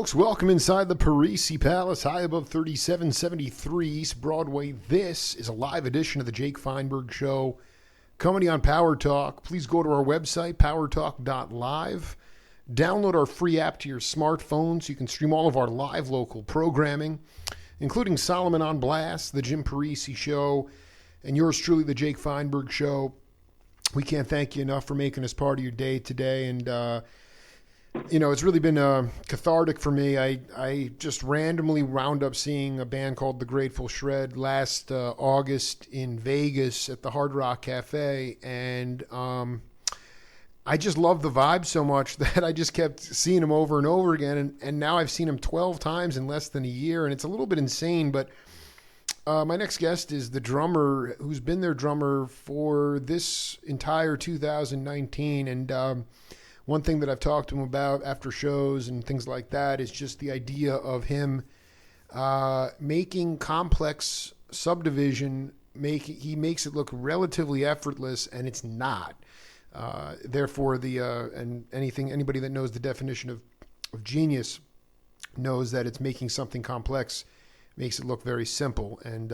folks, welcome inside the Parisi Palace, high above 3773 East Broadway. This is a live edition of the Jake Feinberg Show, coming to you on Power Talk. Please go to our website, powertalk.live. Download our free app to your smartphone so you can stream all of our live local programming, including Solomon on Blast, the Jim Parisi Show, and yours truly, the Jake Feinberg Show. We can't thank you enough for making us part of your day today, and it's really been cathartic for me. I just randomly wound up seeing a band called The Grateful Shred last August in Vegas at the Hard Rock Cafe, and I just love the vibe so much that I just kept seeing them over and over again, and now I've seen them 12 times in less than a year, and it's a little bit insane, but my next guest is the drummer who's been their drummer for this entire 2019, and one thing that I've talked to him about after shows and things like that is just the idea of him making complex subdivision. He makes it look relatively effortless, and it's not. Therefore, and anybody that knows the definition of genius knows that it's making something complex makes it look very simple. And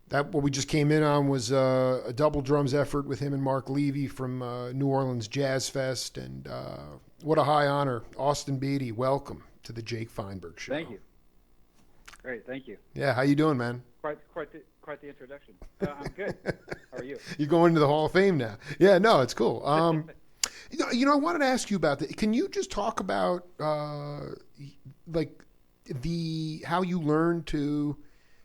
that what we just came in on was a double drums effort with him and Mark Levy from New Orleans Jazz Fest, and what a high honor. Austin Beede, welcome to the Jake Feinberg Show. Thank you. Great, thank you. Yeah, how you doing, man? Quite the introduction. I'm good. How are you? You're going to the Hall of Fame now. Yeah, no, it's cool. I wanted to ask you about that. Can you just talk about how you learned to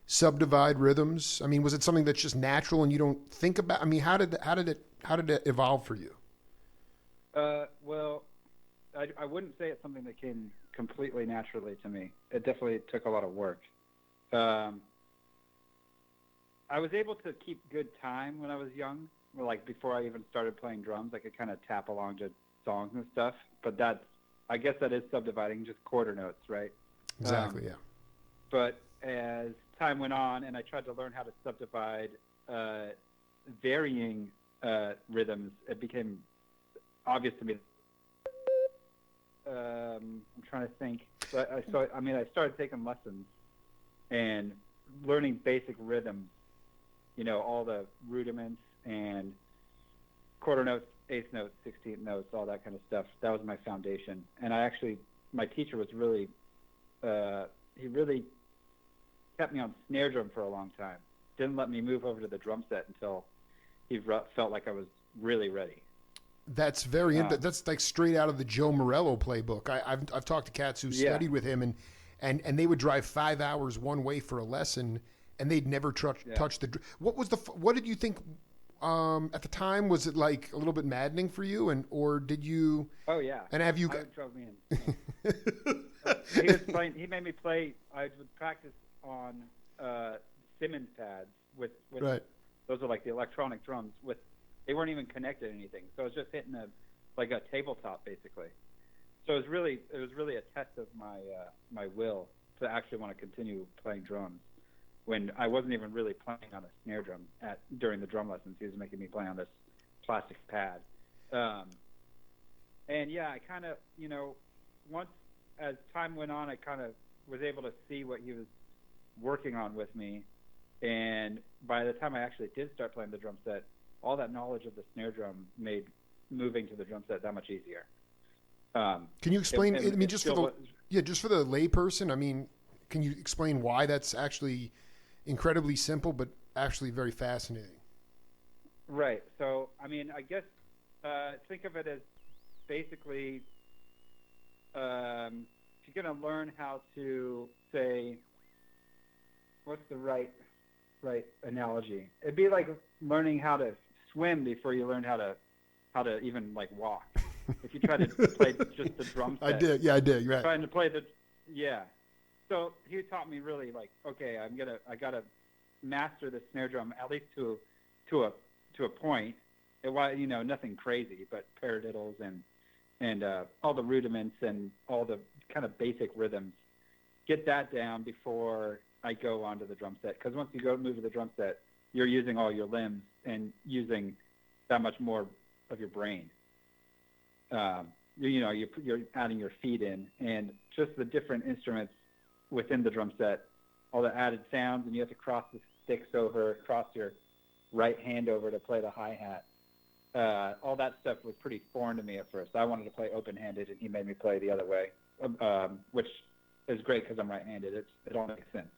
subdivide rhythms? I mean, was it something that's just natural and you don't think about? I mean, how did it evolve for you? Well, I wouldn't say it's something that came completely naturally to me. It definitely took a lot of work. I was able to keep good time when I was young. Like before I even started playing drums, I could kind of tap along to songs and stuff. But I guess that is subdividing, just quarter notes, right? Exactly, yeah. But as time went on and I tried to learn how to subdivide varying rhythms, it became obvious to me. I'm trying to think. I started taking lessons and learning basic rhythms, all the rudiments and quarter notes, eighth notes, 16th notes, all that kind of stuff. That was my foundation. And my teacher was really, he really kept me on snare drum for a long time. Didn't let me move over to the drum set until he felt like I was really ready. That's very that's like straight out of the Joe Morello playbook. I've talked to cats who studied with him, and they would drive 5 hours one way for a lesson, and they'd never touch the. What did you think at the time? Was it like a little bit maddening for you, or did you? Oh yeah. And have you? It drove me in. He made me play. I would practice on Simmons pads with right. Those are like the electronic drums with. They weren't even connected to anything, so I was just hitting a tabletop basically. So it was really a test of my will to actually want to continue playing drums when I wasn't even really playing on a snare drum during the drum lessons. He was making me play on this plastic pad, and yeah, I kind of once as time went on, I kind of was able to see what he was working on with me, and by the time I actually did start playing the drum set, all that knowledge of the snare drum made moving to the drum set that much easier. Can you explain? Just for the layperson. I mean, can you explain why that's actually incredibly simple, but actually very fascinating? Right. So, I mean, I guess think of it as basically if you're going to learn how to say, what's the right analogy? It'd be like learning how to swim before you learn how to even like walk. If you try to play just the drum set. I did. You're right. Trying to play So he taught me really like, okay, I gotta master the snare drum at least to a point. It was nothing crazy, but paradiddles and all the rudiments and all the kind of basic rhythms. Get that down before I go onto the drum set, because once you move to the drum set, you're using all your limbs and using that much more of your brain. you're adding your feet in, and just the different instruments within the drum set, all the added sounds, and you have to cross the sticks over, cross your right hand over to play the hi-hat. All that stuff was pretty foreign to me at first. I wanted to play open-handed, and he made me play the other way, which is great because I'm right-handed. It all makes sense.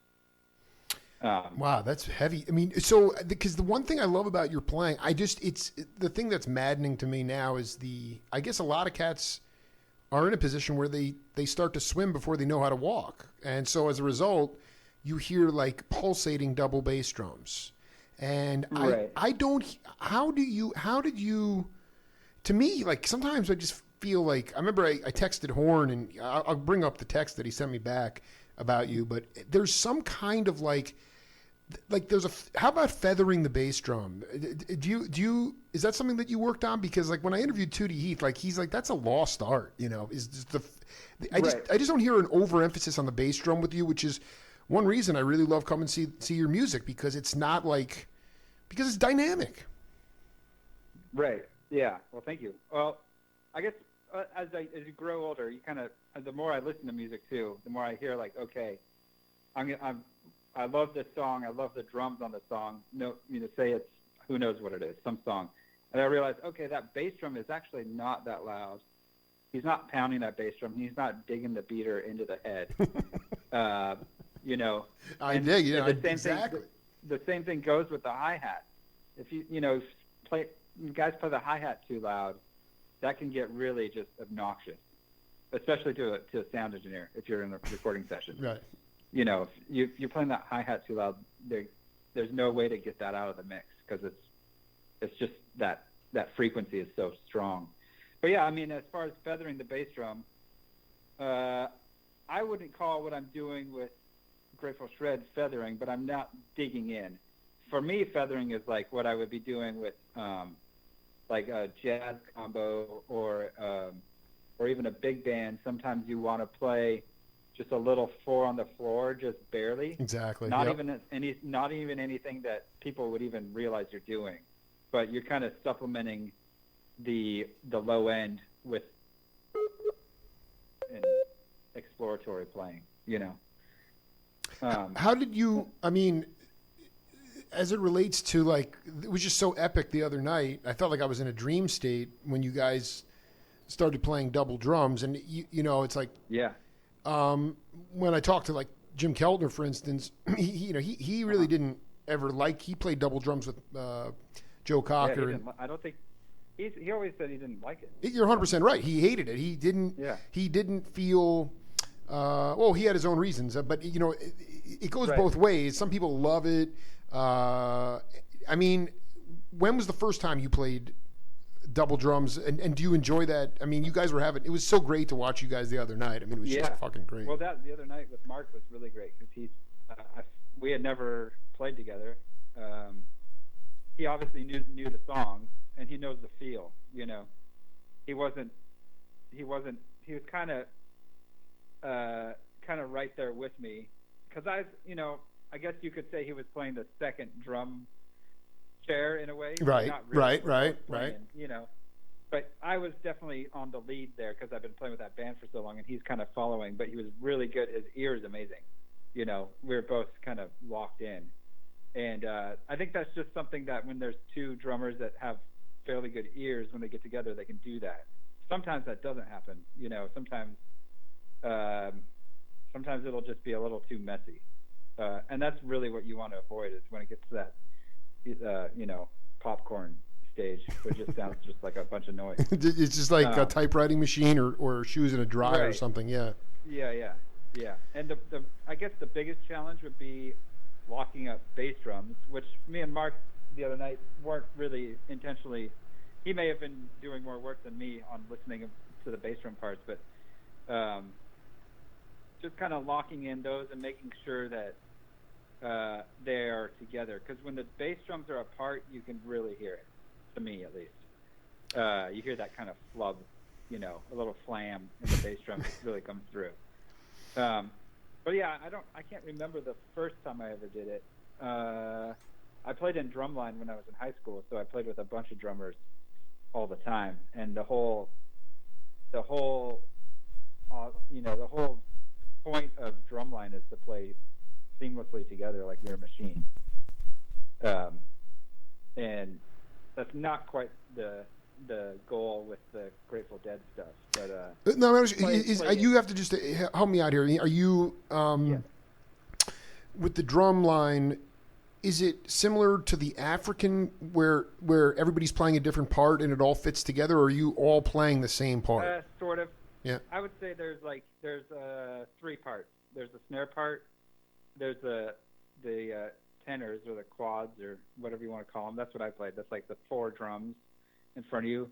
Wow, that's heavy. I mean, so because the one thing I love about your playing, it's the thing that's maddening to me now is I guess a lot of cats are in a position where they start to swim before they know how to walk, and so as a result, you hear like pulsating double bass drums, and right. I don't. How did you? To me, like sometimes I just feel like I remember I texted Horn, and I'll bring up the text that he sent me back about you, but there's some kind of like how about feathering the bass drum? Is that something that you worked on? Because like when I interviewed Tootie Heath, like he's like, that's a lost art, is just I just don't hear an overemphasis on the bass drum with you, which is one reason I really love coming see your music, because it's not because it's dynamic. Right. Yeah. Well, thank you. Well, I guess as you grow older, you kind of, the more I listen to music too, the more I hear like, okay, I love this song. I love the drums on the song. No, say it's who knows what it is, some song, and I realize, okay, that bass drum is actually not that loud. He's not pounding that bass drum. He's not digging the beater into the head. I dig. Exactly. The same thing goes with the hi-hat. If guys play the hi-hat too loud, that can get really just obnoxious, especially to a sound engineer if you're in a recording session. Right. If you're playing that hi-hat too loud, there's no way to get that out of the mix, because it's just that frequency is so strong. But yeah, I mean, as far as feathering the bass drum, I wouldn't call what I'm doing with Grateful Shred feathering, but I'm not digging in. For me, feathering is like what I would be doing with like a jazz combo or even a big band. Sometimes you want to play just a little 4 on the floor, just barely. Exactly. Not even anything that people would even realize you're doing, but you're kind of supplementing the low end with an exploratory playing. How did you? I mean, as it relates to like, it was just so epic the other night. I felt like I was in a dream state when you guys started playing double drums, and it's like, yeah. When I talked to like Jim Keltner, for instance, he really didn't ever he played double drums with Joe Cocker. Yeah, I don't think he always said he didn't like it. You're 100% right. He hated it. He didn't. Yeah. He didn't feel. He had his own reasons, but it goes both ways. Some people love it. I mean, when was the first time you played double drums, and do you enjoy that? I mean, you guys it was so great to watch you guys the other night. I mean, it was just fucking great. Well, the other night with Mark was really great, because we had never played together. He obviously knew the song, and he knows the feel. He was kind of right there with me, because I guess you could say he was playing the second drum chair in a way. Right, not really right. But I was definitely on the lead there, because I've been playing with that band for so long, and he's kind of following. But he was really good. His ear is amazing. We were both kind of locked in, and I think that's just something that when there's two drummers that have fairly good ears, when they get together, they can do that. Sometimes that doesn't happen. Sometimes it'll just be a little too messy, and that's really what you want to avoid, is when it gets to that popcorn stage, which just sounds just like a bunch of noise. It's just like a typewriting machine or shoes in a dryer or something. Yeah. And I guess the biggest challenge would be locking up bass drums, which me and Mark the other night weren't really intentionally. He may have been doing more work than me on listening to the bass drum parts, but just kind of locking in those and making sure that they are together, because when the bass drums are apart, you can really hear it. To me, at least, you hear that kind of flub, a little flam in the bass drum really comes through. But yeah, I can't remember the first time I ever did it. I played in drumline when I was in high school, so I played with a bunch of drummers all the time, and the whole the whole, the whole point of drumline is to play seamlessly together like you're a machine. And that's not quite the goal with the Grateful Dead stuff. But no, you have to just help me out here. Are you with the drum line? Is it similar to the African where everybody's playing a different part and it all fits together, or are you all playing the same part? Sort of. Yeah. I would say there's three parts. There's the snare part. There's the tenors or the quads or whatever you want to call them. That's what I played. That's like the four drums in front of you.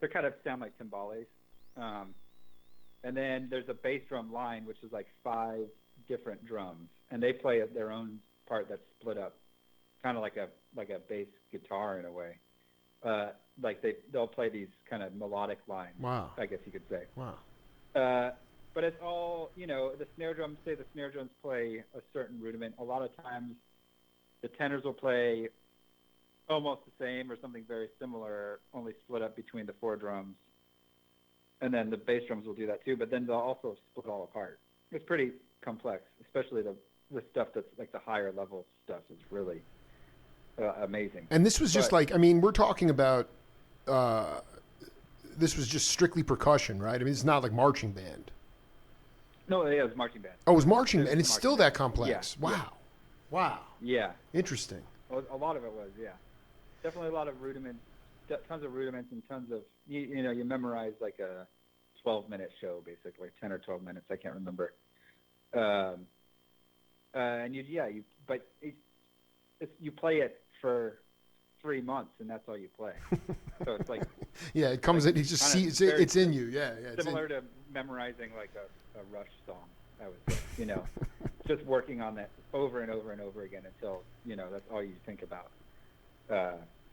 They kind of sound like timbales. And then there's a bass drum line, which is like 5 different drums, and they play their own part that's split up, kind of like a bass guitar in a way. Like they'll play these kind of melodic lines. Wow. I guess you could say. Wow. But it's all, the snare drums play a certain rudiment. A lot of times the tenors will play almost the same or something very similar, only split up between the 4 drums. And then the bass drums will do that too, but then they'll also split all apart. It's pretty complex, especially the stuff that's like the higher level stuff is really amazing. And this was just we're talking about, this was just strictly percussion, right? I mean, it's not like marching band. No, yeah, it was marching band. Oh, it was marching, and it's still that complex. Yeah. Wow. Yeah. Wow. Yeah. Interesting. A lot of it was, yeah. Definitely a lot of rudiments, tons of rudiments, and tons of, you memorize like a 12-minute show, basically, 10 or 12 minutes, I can't remember. And you play it for 3 months, and that's all you play. So it's like yeah, it comes in. You just see it's in you. Yeah. Similar to memorizing like a Rush song, I would say. Just working on that over and over and over again until that's all you think about.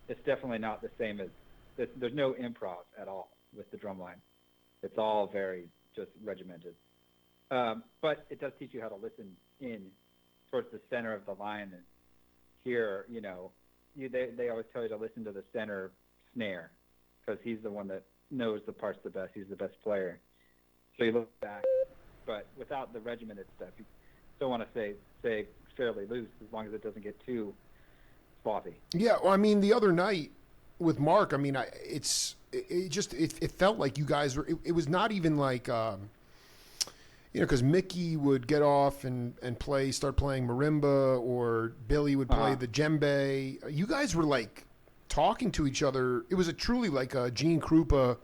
It's definitely not the same as there's no improv at all with the drumline. It's all very just regimented. But it does teach you how to listen in towards the center of the line and hear, they always tell you to listen to the center snare because he's the one that knows the parts the best. He's the best player. So you look back, but without the regimented stuff, you still want to say fairly loose as long as it doesn't get too sloppy. Yeah, well, I mean, the other night with Mark, I mean, it felt like you guys were. It was not even like. Because Mickey would get off and start playing marimba, or Billy would play the djembe. You guys were like talking to each other. It was truly like a Gene Krupa,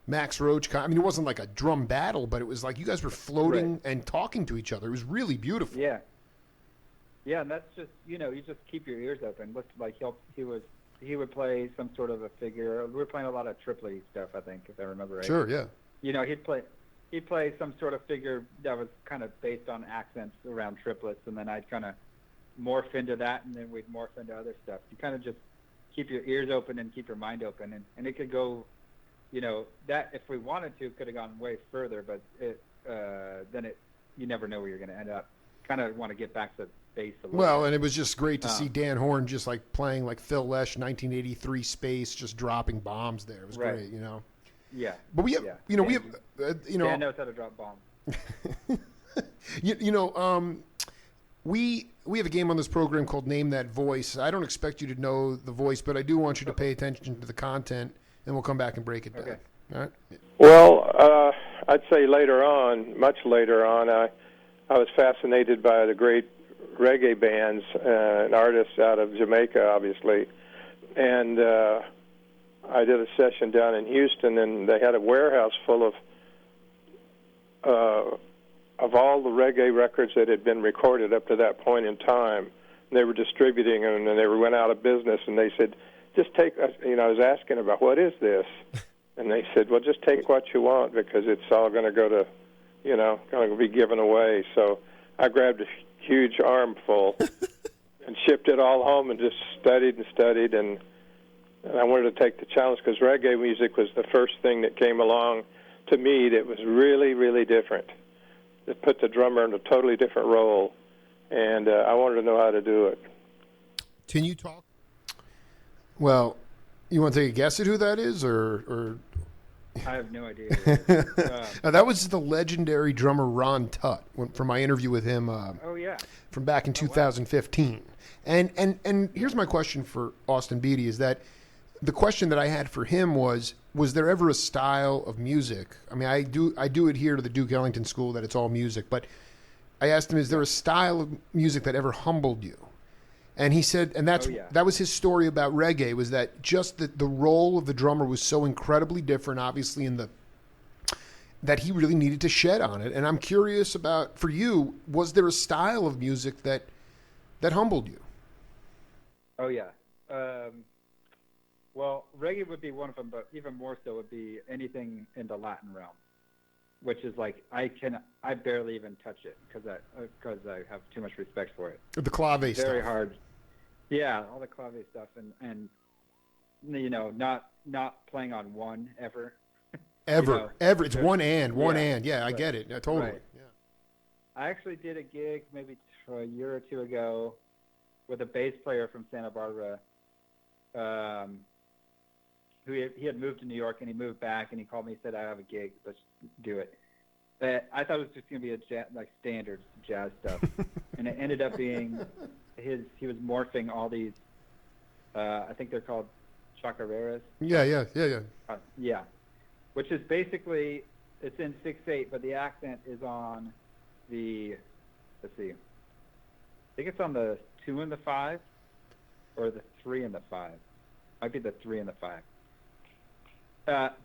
Max Roach. I mean, it wasn't like a drum battle, but it was like you guys were floating and talking to each other. It was really beautiful. Yeah. Yeah, and that's just you just keep your ears open. Like he would play some sort of a figure. We were playing a lot of triplet stuff, I think, if I remember right. Sure. Yeah. He'd play some sort of figure that was kind of based on accents around triplets, and then I'd kind of morph into that, and then we'd morph into other stuff. You kind of just keep your ears open and keep your mind open, and it could go, that if we wanted to, could have gone way further, but you never know where you're going to end up. Kind of want to get back to base a little bit. And it was just great to see Dan Horn just like playing like Phil Lesh, 1983 Space, just dropping bombs there. It was great, Yeah, but we have, we have, Dan knows how to drop bombs. We have a game on this program called Name That Voice. I don't expect you to know the voice, but I do want you to pay attention to the content, and we'll come back and break it down. Okay. All right. Well, I'd say later on, much later on, I was fascinated by the great reggae bands and artists out of Jamaica, obviously, and I did a session down in Houston, and they had a warehouse full of all the reggae records that had been recorded up to that point in time. And they were distributing them, and they went out of business. And they said, "Just take." I was asking about what is this, and they said, "Well, just take what you want because it's all going to go to, going to be given away." So I grabbed a huge armful and shipped it all home, and just studied and studied and I wanted to take the challenge because reggae music was the first thing that came along to me that was really, really different. It put the drummer in a totally different role, and I wanted to know how to do it. Can you talk? Well, you want to take a guess at who that is, or I have no idea. Either. Now, that was the legendary drummer Ron Tutt from my interview with him Oh yeah. from back in 2015. And here's my question for Austin Beede is that the question that I had for him was there ever a style of music? I mean, I do adhere to the Duke Ellington school that it's all music, but I asked him, is there a style of music that ever humbled you? And he said, and that was his story about reggae, was that just the role of the drummer was so incredibly different, obviously, that he really needed to shed on it. And I'm curious about, for you, was there a style of music that humbled you? Oh yeah. Well, reggae would be one of them, but even more so would be anything in the Latin realm, which is like I barely even touch it because I have too much respect for it. The clave stuff. Very hard. Yeah, all the clave stuff and not playing on one ever. Ever. It's one and. Yeah, I get it. Yeah, totally. Right. Yeah. I actually did a gig maybe a year or two ago with a bass player from Santa Barbara. Who he had moved to New York and he moved back and he called me and said, I have a gig, let's do it. But I thought it was just going to be like standard jazz stuff. And it ended up being he was morphing all these, I think they're called chacareras. Yeah. Yeah. Which is basically, it's in 6/8, but the accent is on let's see. I think it's on the 2 and the 5 or the 3 and the 5. Might be the 3 and the 5.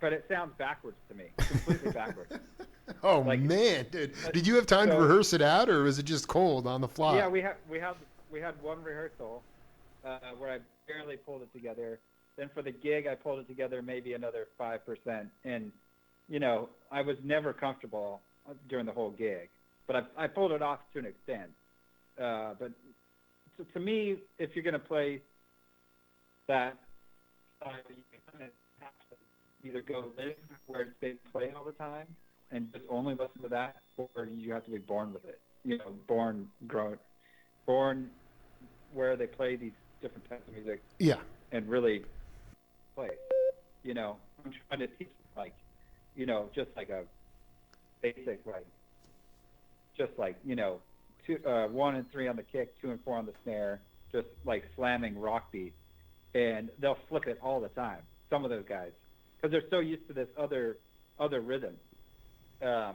But it sounds backwards to me, completely backwards. Oh man, dude! Did you have time to rehearse it out, or was it just cold on the fly? Yeah, we had one rehearsal where I barely pulled it together. Then for the gig, I pulled it together maybe another 5%, and I was never comfortable during the whole gig, but I pulled it off to an extent. But to me, if you're going to play that, you kind of have to either go live where they play all the time and just only listen to that, or you have to be born with it. Born where they play these different types of music. Yeah. And really play. I'm trying to teach just like a basic just like 1 and 3 on the kick, 2 and 4 on the snare, just like slamming rock beat, and they'll flip it all the time. Some of those guys, because they're so used to this other rhythm, and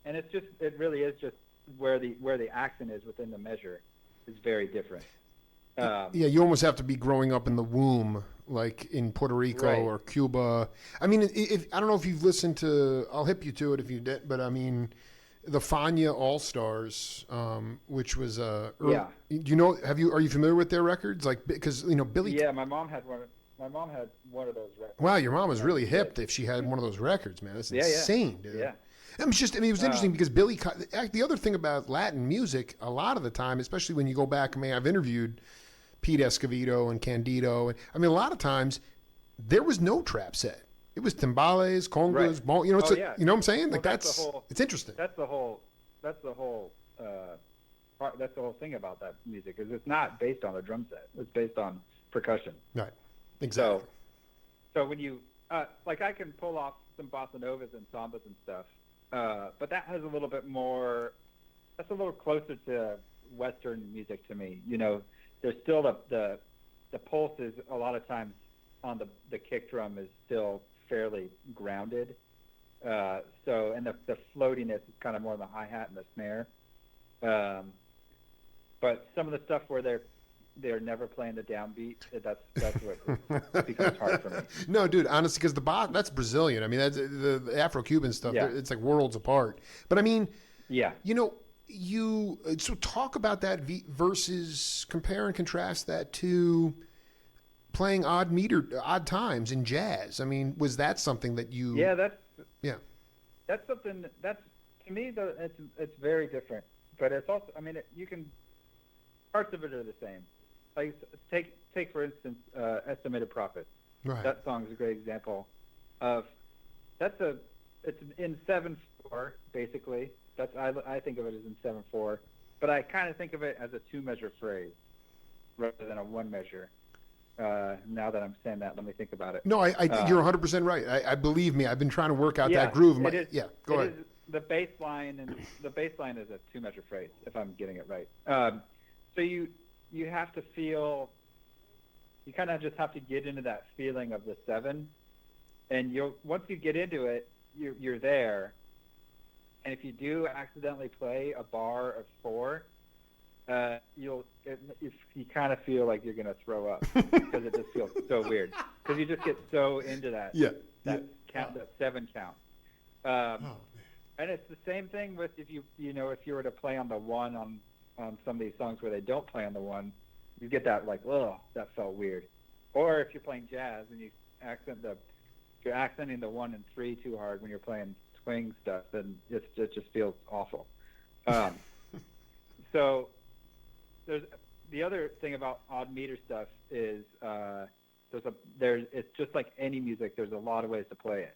it really is just where the accent is within the measure is very different. Yeah, you almost have to be growing up in the womb, like in Puerto Rico right. or Cuba. I mean, I don't know if you've listened to. I'll hip you to it if you did, but I mean, the Fania All Stars, which was yeah. Do are you familiar with their records? Like, because Billy. Yeah, my mom had one. My mom had one of those records. Wow, your mom was really hip if she had one of those records, man. That's insane, dude. Yeah. It was interesting because Billy. The other thing about Latin music, a lot of the time, especially when you go back. I mean, I've interviewed Pete Escovedo and Candido, and I mean, a lot of times there was no trap set. It was timbales, congas, right. you know what I'm saying? Like well, it's interesting. That's the whole part. That's the whole thing about that music is it's not based on a drum set. It's based on percussion. Right. Exactly. So when you I can pull off some bossa novas and sambas and stuff, but that has a little bit more. That's a little closer to Western music to me. There's still the pulse is a lot of times on the kick drum is still fairly grounded. And the floatiness is kind of more on the hi-hat and the snare. But some of the stuff where they're never playing the downbeat, that's what becomes hard for me. No, dude, honestly, because that's Brazilian. I mean, that's the Afro-Cuban stuff. Yeah. It's like worlds apart. But I mean, yeah, so talk about that versus compare and contrast that to playing odd times in jazz. I mean, was that something that you? Yeah, that's something that's to me though. It's very different, but it's also. I mean, parts of it are the same. Like take for instance, Estimated Profit. Right. That song is a great example of it's in 7/4 basically. I think of it as in 7/4, but I kind of think of it as a 2-measure phrase rather than a 1 measure. Now that I'm saying that, let me think about it. No, you're 100% right. I believe me. I've been trying to work out Yeah, that groove. it is. Go ahead. The bass line, and the bass line is a two-measure phrase, if I'm getting it right. So you have to feel. You kind of just have to get into that feeling of the 7, and once you get into it, you're there. And if you do accidentally play a bar of 4, you kind of feel like you're gonna throw up because it just feels so weird because you just get so into that count, that 7 count. And it's the same thing with if you were to play on the 1 on some of these songs where they don't play on the 1, you get that like, oh, that felt weird. Or if you're playing jazz and you're accenting the 1 and 3 too hard when you're playing swing stuff, then it just feels awful. So there's the other thing about odd meter stuff is it's just like any music. There's a lot of ways to play it.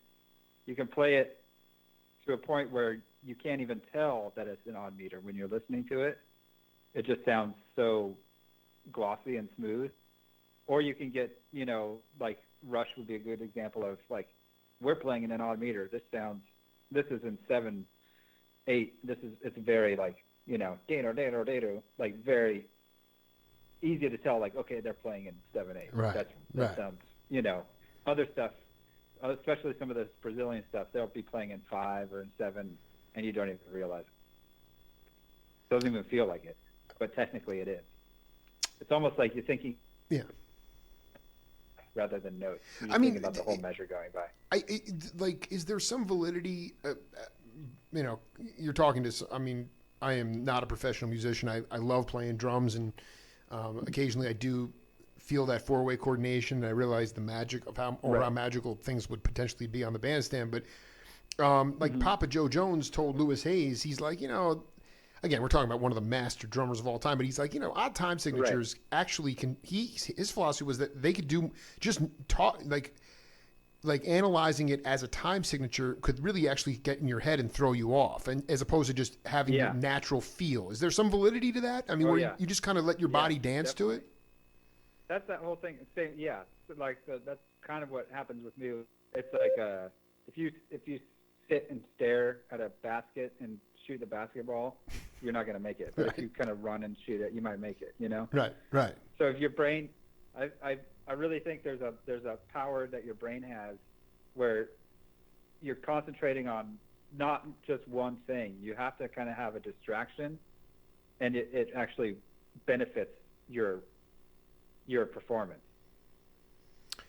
You can play it to a point where you can't even tell that it's an odd meter when you're listening to it. It just sounds so glossy and smooth. Or you can get, like Rush would be a good example of like, we're playing in an odd meter. This is in 7/8. It's very like, dado, like very easy to tell, like, okay, they're playing in 7/8. Right. That sounds, other stuff, especially some of this Brazilian stuff, they'll be playing in 5 or in 7, and you don't even realize it. Doesn't even feel like it, but technically it is. It's almost like you're thinking, rather than notes. You're thinking about the whole measure going by. Is there some validity? You're talking to. I mean, I am not a professional musician. I love playing drums, and occasionally I do feel that 4-way coordination. And I realize the magic of how magical things would potentially be on the bandstand. But Papa Joe Jones told Louis Hayes, he's like, again, we're talking about one of the master drummers of all time, but he's like, odd time signatures actually can. His philosophy was that they could do just talk like analyzing it as a time signature could really actually get in your head and throw you off, and as opposed to just having your natural feel. Is there some validity to that? I mean, you just kind of let your body dance definitely. to it. That's that whole thing. That's kind of what happens with me. It's like if you sit and stare at a basket and shoot the basketball, you're not going to make it. But if you kind of run and shoot it, you might make it. Right. So if your brain, I really think there's a power that your brain has where you're concentrating on not just one thing. You have to kind of have a distraction, and it actually benefits your performance.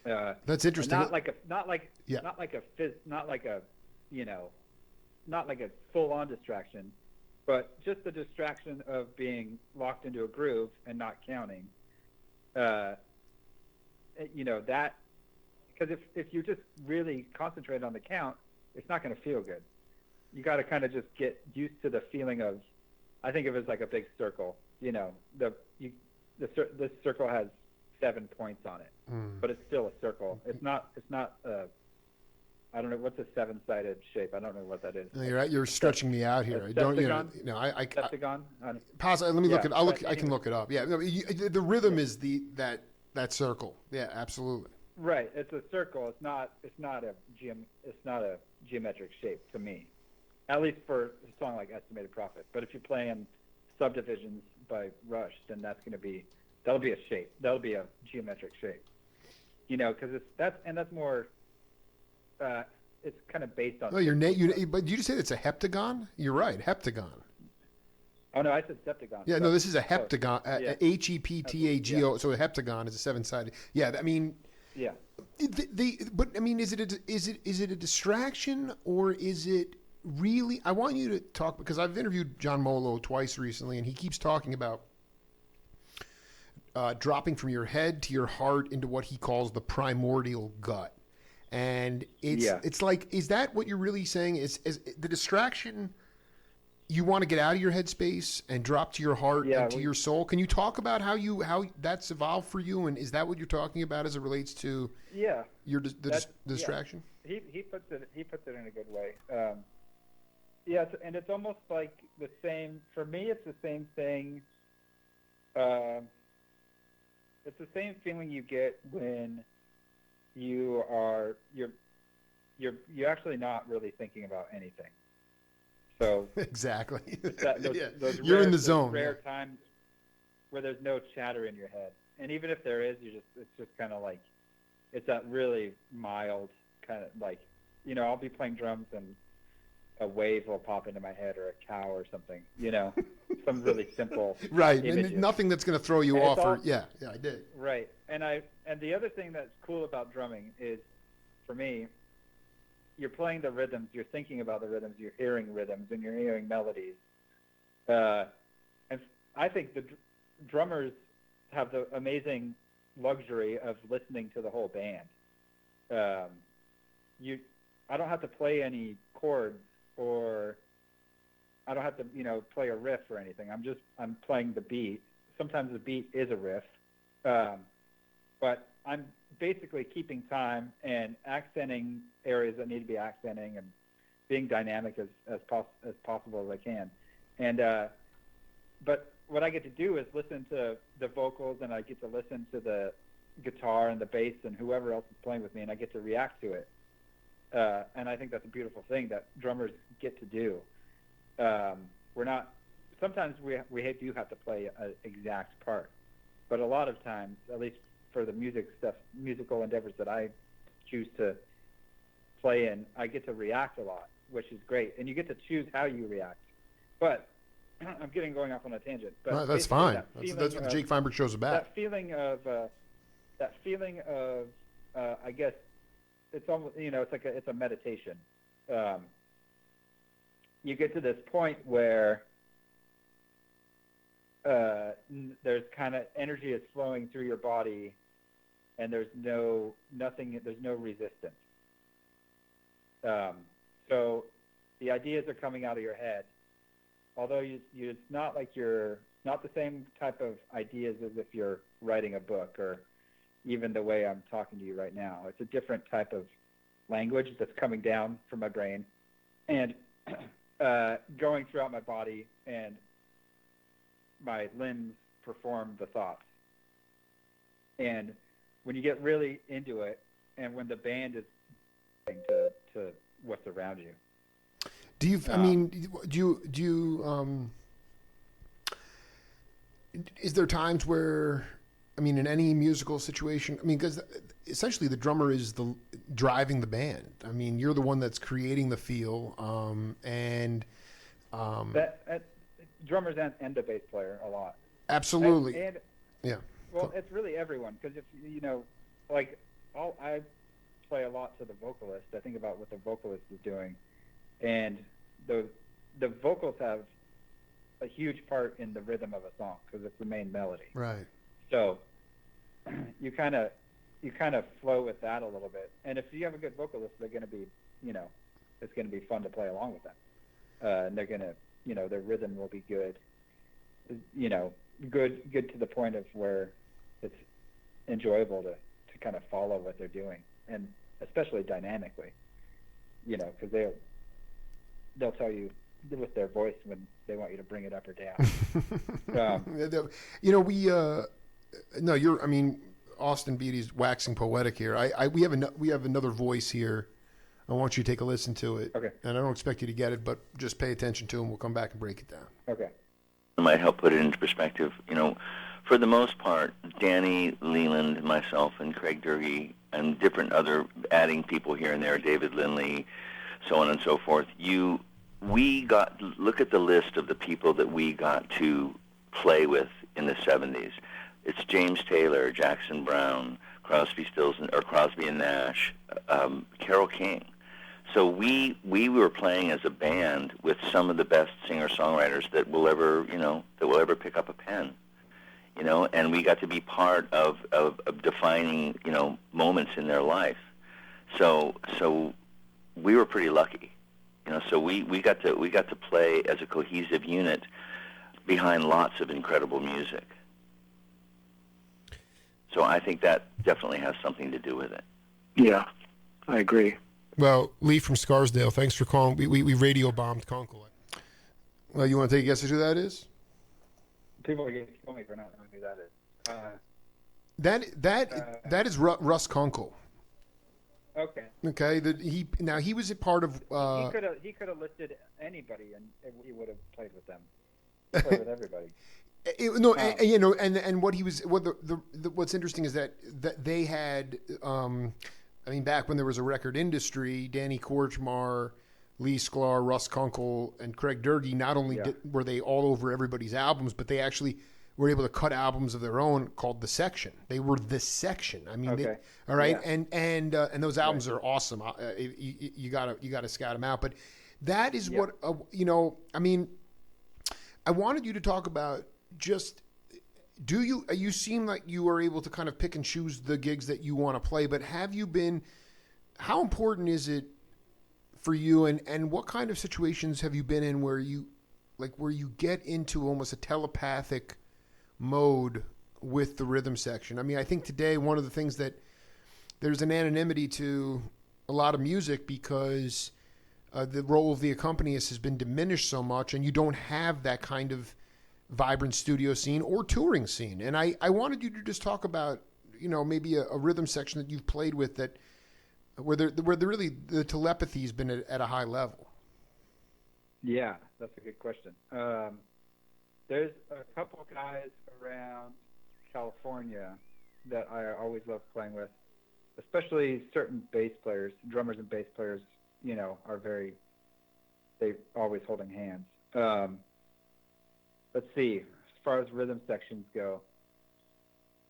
That's interesting. Not like a full-on distraction, but just the distraction of being locked into a groove and not counting. That, because if you just really concentrate on the count, it's not going to feel good. You got to kind of just get used to the feeling of, I think of it as like a big circle. This circle has 7 points on it, but it's still a circle. It's not I don't know what's a 7-sided shape. I don't know what that is. No, you're right. You're stretching me out here. Septagon. Pause. Let me look it. I can look it up. Yeah. No, the rhythm is that circle. Yeah, absolutely. Right. It's a circle. It's not a geometric shape to me, at least for a song like Estimated Profit. But if you're playing Subdivisions by Rush, then that'll be a shape. That'll be a geometric shape. Because that's more. It's kind of based on. Oh, but did you just say it's a heptagon? You're right, heptagon. Oh no, I said septagon. Yeah, no, this is a heptagon. Heptago. So a heptagon is a 7-sided. Yeah, I mean. Yeah. But I mean, is it a distraction, or is it really? I want you to talk, because I've interviewed John Molo twice recently, and he keeps talking about dropping from your head to your heart into what he calls the primordial gut. And it's like, is that what you're really saying? Is the distraction, you want to get out of your headspace and drop to your heart and to your soul? Can you talk about how that's evolved for you? And is that what you're talking about as it relates to your distraction? Yeah. He puts it in a good way. And it's almost like the same, for me, it's the same thing. it's the same feeling you get when you're actually not really thinking about anything. So exactly. Those You're rare, in the those zone. rare times where there's no chatter in your head, and even if there is, it's just kind of like it's that really mild kind of like, I'll be playing drums and a wave will pop into my head or a cow or something, some really simple right, images. and nothing that's going to throw you And off. it's I did. Right, and the other thing that's cool about drumming is, for me, you're playing the rhythms, you're thinking about the rhythms, you're hearing rhythms, and you're hearing melodies. And I think the drummers have the amazing luxury of listening to the whole band. I don't have to play any chords, or I don't have to, play a riff or anything. I'm playing the beat. Sometimes the beat is a riff, but I'm basically keeping time and accenting areas that need to be accenting and being dynamic as possible as I can. And but what I get to do is listen to the vocals, and I get to listen to the guitar and the bass and whoever else is playing with me, and I get to react to it. And I think that's a beautiful thing that drummers get to do. Sometimes we do have to play an exact part, but a lot of times, at least for the musical endeavors that I choose to play in, I get to react a lot, which is great. And you get to choose how you react. But I'm going off on a tangent. But no, that's fine. That's what the Jake Feinberg Show's about. That feeling of, I guess, it's almost, it's a meditation. You get to this point where there's kind of energy is flowing through your body, and there's no resistance. So the ideas are coming out of your head, although it's not like you're not the same type of ideas as if you're writing a book, or even the way I'm talking to you right now. It's a different type of language that's coming down from my brain and going throughout my body, and my limbs perform the thoughts. And when you get really into it, and when the band is to what's around you. Do you? Is there times where, in any musical situation, because essentially the drummer is driving the band. You're the one that's creating the feel, drummers and the bass player a lot. Absolutely. And yeah. Well, it's really everyone, because if I play a lot to the vocalist. I think about what the vocalist is doing, and the vocals have a huge part in the rhythm of a song because it's the main melody. Right. So you kind of flow with that a little bit, and if you have a good vocalist, they're going to be, it's going to be fun to play along with them, and they're going to, their rhythm will be good, good to the point of where it's enjoyable to kind of follow what they're doing, and especially dynamically, because they'll tell you with their voice when they want you to bring it up or down. Austin Beede's waxing poetic here. We have another voice here. I want you to take a listen to it. Okay. And I don't expect you to get it, but just pay attention to him. We'll come back and break it down. Okay. It might help put it into perspective. For the most part, Danny Leland, myself, and Craig Durgee, and different other adding people here and there, David Lindley, so on and so forth. Look at the list of the people that we got to play with in the 70s. It's James Taylor, Jackson Brown, Crosby, and Nash, Carole King. So we were playing as a band with some of the best singer-songwriters that will ever pick up a pen, and we got to be part of defining, moments in their life. So we were pretty lucky, so we got to play as a cohesive unit behind lots of incredible music. So I think that definitely has something to do with it. Yeah, I agree. Well, Lee from Scarsdale, thanks for calling. We radio bombed Conkle. Well, you want to take a guess at who that is? People are going to kill me for not knowing who that is. That is Russ Kunkel. Okay. Okay, he was a part of. He could have listed anybody, and he would have played with them. He played with everybody. And what's interesting is that they had, back when there was a record industry, Danny Korchmar, Lee Sklar, Russ Kunkel, and Craig Durkee, not only were they all over everybody's albums, but they actually were able to cut albums of their own called The Section. They were The Section. All right, yeah. and those albums are awesome. You gotta scout them out. But that is what I wanted you to talk about. Just you seem like you are able to kind of pick and choose the gigs that you want to play, but how important is it for you, and what kind of situations have you been in where you get into almost a telepathic mode with the rhythm section? I think today one of the things that there's an anonymity to a lot of music because the role of the accompanist has been diminished so much, and you don't have that kind of vibrant studio scene or touring scene. And I wanted you to just talk about, maybe a rhythm section that you've played with where the telepathy has been at a high level. Yeah, that's a good question. There's a couple of guys around California that I always love playing with, especially certain bass players, drummers and bass players, they always holding hands. Let's see, as far as rhythm sections go,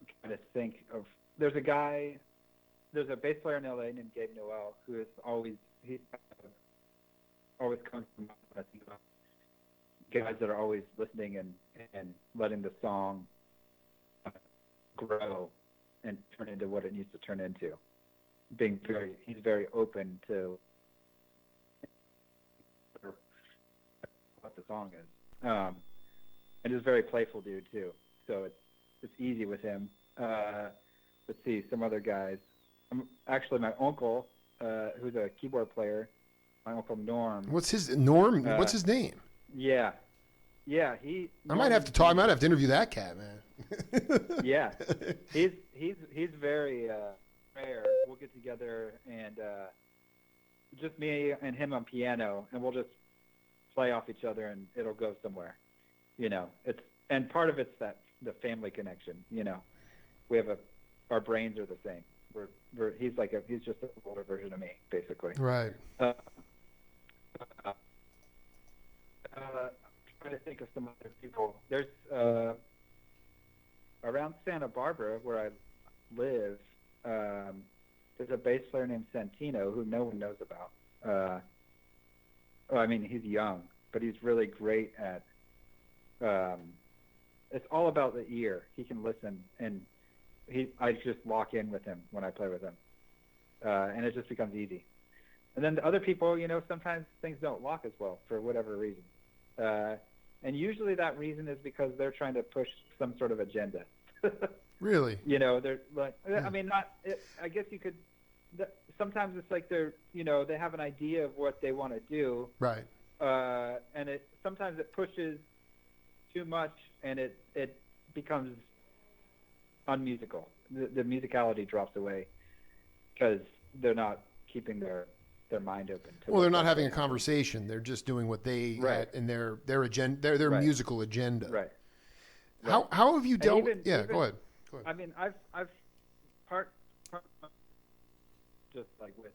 I'm trying to think of, there's a bass player in LA named Gabe Noel who is always comes to mind when I think about guys that are always listening and letting the song grow and turn into what it needs to turn into. He's very open to what the song is. And he's a very playful dude too, so it's easy with him. Let's see, some other guys. Actually, my uncle, who's a keyboard player, my uncle Norm. What's his name? Yeah. I might have to interview that cat, man. Yeah, he's very rare. We'll get together and just me and him on piano, and we'll just play off each other, and it'll go somewhere. And part of it's the family connection. We have our brains are the same. He's just an older version of me, basically. Right. Trying to think of some other people. There's around Santa Barbara where I live. There's a bass player named Santino who no one knows about. He's young, but he's really great at. It's all about the ear. He can listen, and I just lock in with him when I play with him, and it just becomes easy. And then the other people, sometimes things don't lock as well for whatever reason, and usually that reason is because they're trying to push some sort of agenda. Really? They're like, I guess you could. Sometimes it's like they have an idea of what they want to do, right? And sometimes it pushes too much, and it becomes unmusical. The musicality drops away because they're not keeping their mind open. They're not having a conversation. They're just doing what they had in their agenda, their musical agenda. Right. How have you dealt? Go ahead. I've part just like with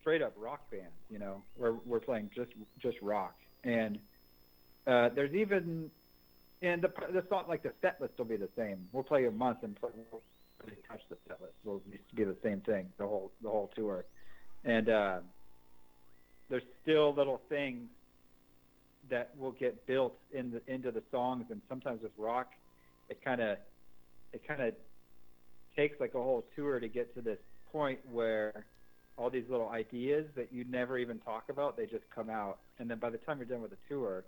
straight up rock bands, where we're playing just rock, and there's even. And the song, like the set list will be the same. We'll play a month and we'll really touch the set list. It'll be the same thing the whole tour. And there's still little things that will get built into the songs. And sometimes with rock, it kind of takes like a whole tour to get to this point where all these little ideas that you never even talk about, they just come out. And then by the time you're done with the tour,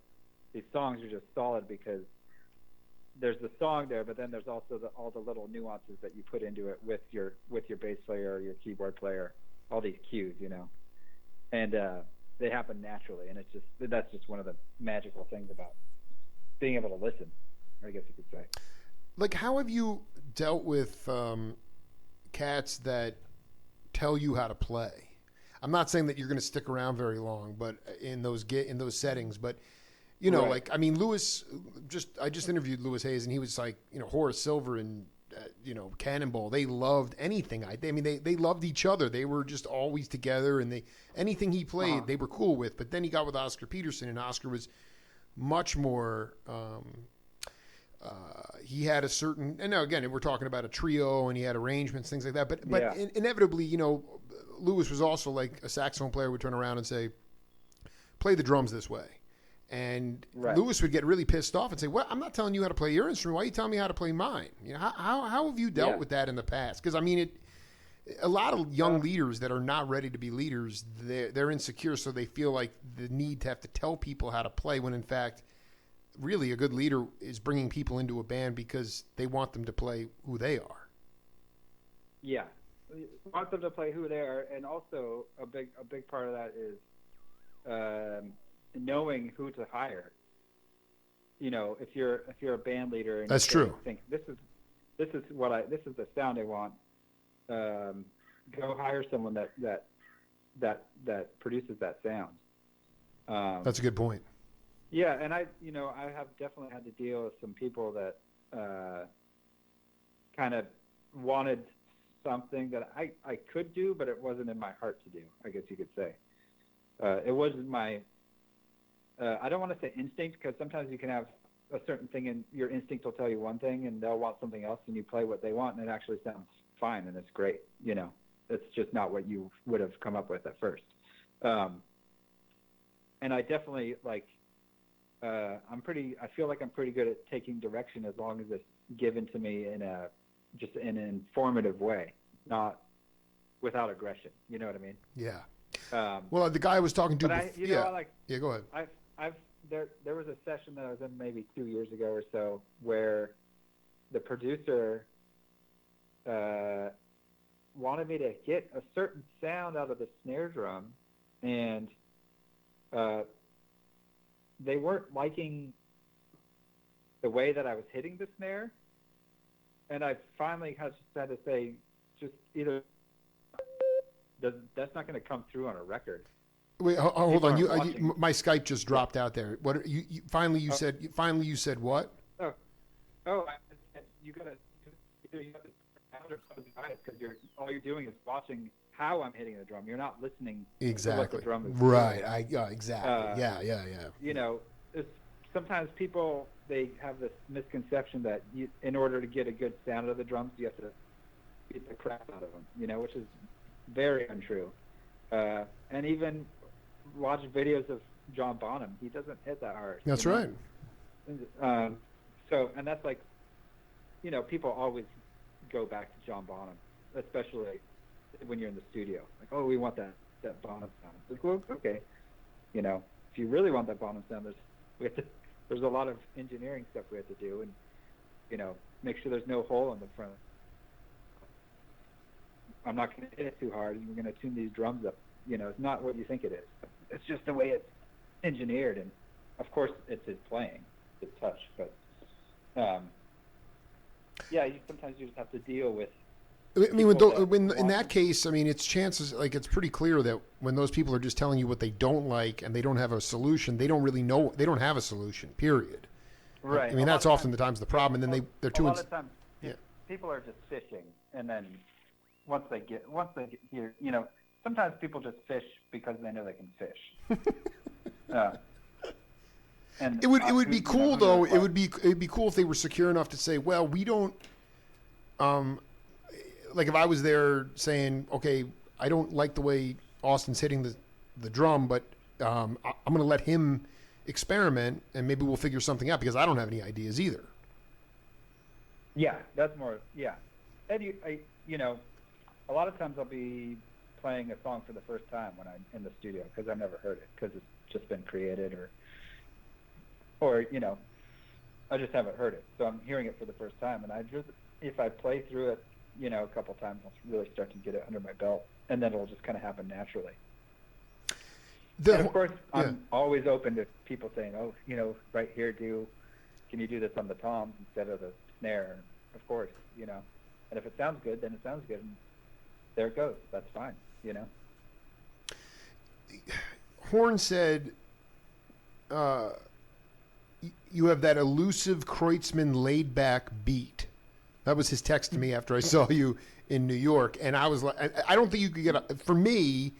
these songs are just solid because there's the song there, but then there's also all the little nuances that you put into it with your bass player or your keyboard player, all these cues, and they happen naturally, and that's just one of the magical things about being able to listen, I guess you could say. like, how have you dealt with cats that tell you how to play? I'm not saying that you're going to stick around very long, but in those settings, but you know, Right. like, I mean, I just interviewed Lewis Hayes, and he was like, you know, Horace Silver and you know, Cannonball. They loved anything. I mean, they loved each other. They were just always together, and anything he played, they were cool with. But then he got with Oscar Peterson, and Oscar was much more. He had a certain, and now again, we're talking about a trio, and he had arrangements, things like that. But Yeah. inevitably, you know, Lewis was also like a saxophone player would turn around and say, "Play the drums this way," and Right. Lewis would get really pissed off and say, "Well, I'm not telling you how to play your instrument. Why are you telling me how to play mine?" You know, how have you dealt Yeah. with that in the past? Because I mean, a lot of young leaders that are not ready to be leaders, they're insecure, so they feel like the need to have to tell people how to play, when in fact, really a good leader is bringing people into a band because they want them to play who they are. Yeah, want them to play who they are, and also a big part of that is knowing who to hire. You know, if you're a band leader, and That's true. Think this is the sound I want. Go hire someone that produces that sound. That's a good point. Yeah, and I have definitely had to deal with some people that kind of wanted something that I could do, but it wasn't in my heart to do, I guess you could say. It wasn't my, I don't want to say instinct, because sometimes you can have a certain thing and your instinct will tell you one thing and they'll want something else, and you play what they want and it actually sounds fine and it's great. You know, it's just not what you would have come up with at first. And I definitely I feel like I'm pretty good at taking direction, as long as it's given to me in an informative way, not without aggression. You know what I mean? Yeah. Um, Well, the guy I was talking to, but yeah, go ahead. there was a session that I was in maybe 2 years ago or so, where the producer wanted me to get a certain sound out of the snare drum, and they weren't liking the way that I was hitting the snare, and I finally had to say, just either that's not going to come through on a record. Wait, hold on. People aren't watching. My Skype just dropped out there. What you finally you said? Finally, you said what? I said you got to because all you're doing is watching how I'm hitting the drum. You're not listening Exactly. to what the drum is Right. doing. Exactly. Yeah. You know, sometimes people, they have this misconception that in order to get a good sound out of the drums, you have to beat the crap out of them. You know, which is very untrue. And even watch videos of John Bonham, he doesn't hit that hard. That's right. And that's like, you know, people always go back to John Bonham, especially when you're in the studio. Like, oh, we want that Bonham sound. It's like, well, okay. You know, if you really want that Bonham sound, there's a lot of engineering stuff we have to do, and, you know, make sure there's no hole in the front. I'm not going to hit it too hard, and we're going to tune these drums up. You know, it's not what you think it is. It's just the way it's engineered, and of course it's his playing, his touch. But sometimes you just have to deal with. I mean, in that case, I mean, it's chances like it's pretty clear that when those people are just telling you what they don't like and they don't have a solution, they don't really know. They don't have a solution. Period. Right. I mean, that's often the times the problem, and then they're too. A lot of times, people are just fishing, and then once they get here, you know, sometimes people just fish because they know they can fish. And it would be cool though. It'd be cool if they were secure enough to say, well, we don't. Like if I was there saying, okay, I don't like the way Austin's hitting the drum, but I'm going to let him experiment, and maybe we'll figure something out because I don't have any ideas either. Yeah, that's more. Yeah, and you know, a lot of times I'll be playing a song for the first time when I'm in the studio because I've never heard it, because it's just been created, or you know, I just haven't heard it, so I'm hearing it for the first time, and if I play through it, you know, a couple times, I'll really start to get it under my belt, and then it'll just kind of happen naturally. And of course, I'm always open to people saying, oh, you know, right here, can you do this on the toms instead of the snare, of course, you know. And if it sounds good, then it sounds good, and there it goes. That's fine, you know. Horn said you have that elusive Kreutzmann laid-back beat. That was his text to me after I saw you in New York, and I was like, I don't think you could get for me,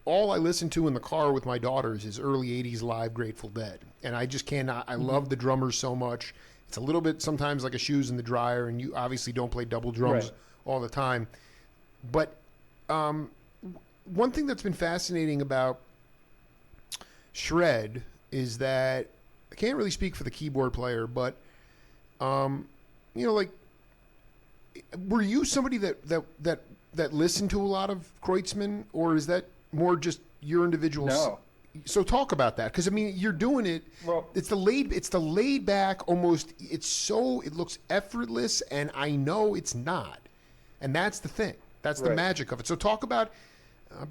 all I listen to in the car with my daughters is early 80s live Grateful Dead, and I just cannot. I love the drummers so much. It's a little bit sometimes like a shoes in the dryer, and you obviously don't play double drums Right. all the time. But one thing that's been fascinating about shred is that I can't really speak for the keyboard player, but like, were you somebody that listened to a lot of Kreutzmann, or is that more just your individual? No. So talk about that, because I mean, you're doing it. Well, It's the laid back, almost. It looks effortless, and I know it's not, and that's the thing. That's the Right. magic of it. So talk about.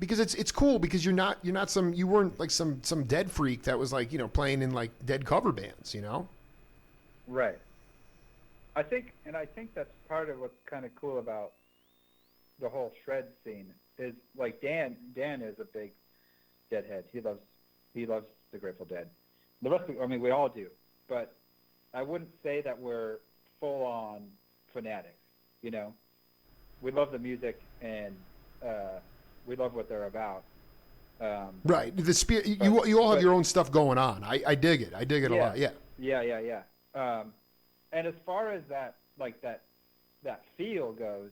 Because it's cool, because you weren't like some dead freak that was like, playing in like dead cover bands, right. I think that's part of what's kind of cool about the whole shred scene is like Dan is a big Deadhead. He loves the Grateful Dead. The rest of, I mean, we all do, but I wouldn't say that we're full on fanatics. We love the music, and we love what they're about. Right. The spirit. You all have your own stuff going on. I dig it. I dig it a lot. Yeah. Yeah. And as far as that feel goes,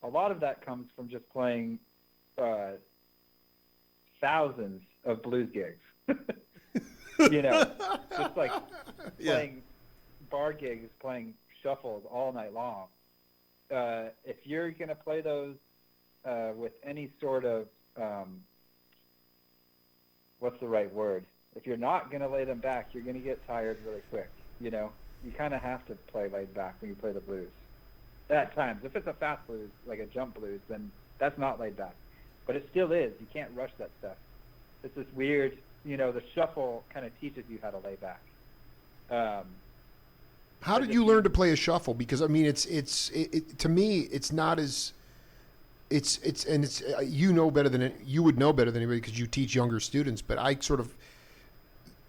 a lot of that comes from just playing thousands of blues gigs. Just like playing bar gigs, playing shuffles all night long. If you're going to play those with any sort of, what's the right word? If you're not going to lay them back, you're going to get tired really quick. You kind of have to play laid back when you play the blues. At times, if it's a fast blues, like a jump blues, then that's not laid back. But it still is. You can't rush that stuff. It's this weird, the shuffle kind of teaches you how to lay back. How did you learn to play a shuffle? Because I mean, it's to me, it's not as you would know better than anybody because you teach younger students. But I sort of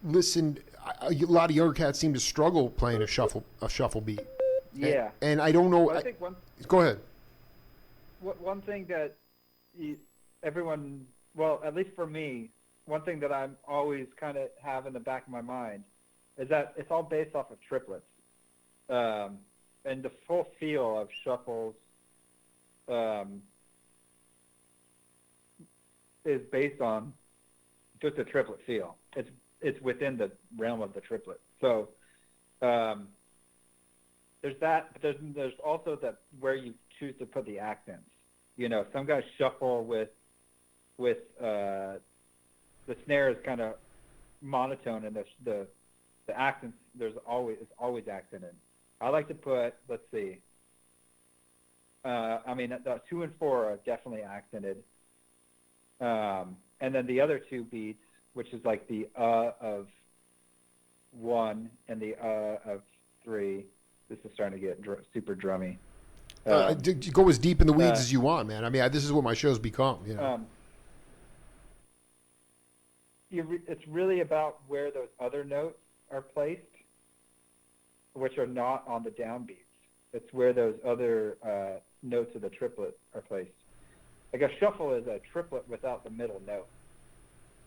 listened. A lot of younger cats seem to struggle playing a shuffle beat. Yeah. And I don't know. Well, I think go ahead. One thing that everyone, well, at least for me, one thing that I'm always kind of have in the back of my mind is that it's all based off of triplets. And the full feel of shuffles is based on just a triplet feel. It's within the realm of the triplet. So there's that, but there's also that where you choose to put the accents. Some guys shuffle with the snare is kind of monotone, and the accents it's always accented. I like to put, let's see. The 2 and 4 are definitely accented, and then the other two beats, which is like the of 1 and the of 3. This is starting to get super drummy. Go as deep in the weeds as you want, man. I mean, this is what my show's become. It's really about where those other notes are placed, which are not on the downbeats. It's where those other notes of the triplet are placed. Like a shuffle is a triplet without the middle note.